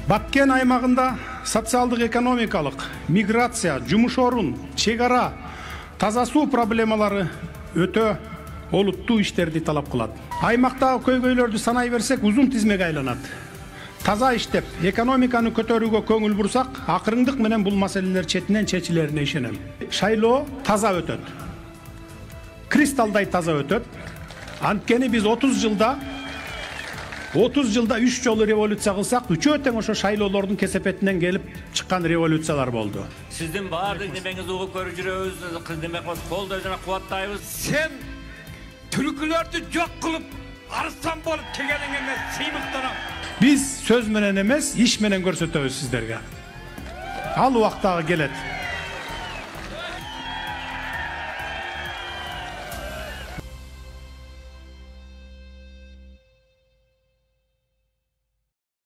Баткен аймагында социалдык экономикалык, миграция, жумуш орун, чек ара, таза суу проблемалары өтө олуттуу иштерди талап кылат. Аймактагы көйгөйлөрдү санай берсек, узун тизмеге айланат. Таза иштеп, экономиканы көтөрүүгө көңүл бурсак, акырындык менен бул маселелер четинен чечилерине ишенем. Шайлоо таза өтөт. Кристалдай таза өтөт. Анткени биз 30 жылда 3 жолу революция кылсак, үчөө тең ошо шайлоолордун кесепетинен келип чыккан революциялар болду. Сиздин баардык немеңиз угуп көрүп жүрөбүз, кыздемек колдо жана кубаттайбыз. Сен түркүлөрдү жок кылып, арыстан болуп келгениң эмес, сыймыктанам. Биз сөз менен эмес, иш менен көрсөтөбүз сиздерге. Ал убактагы келет.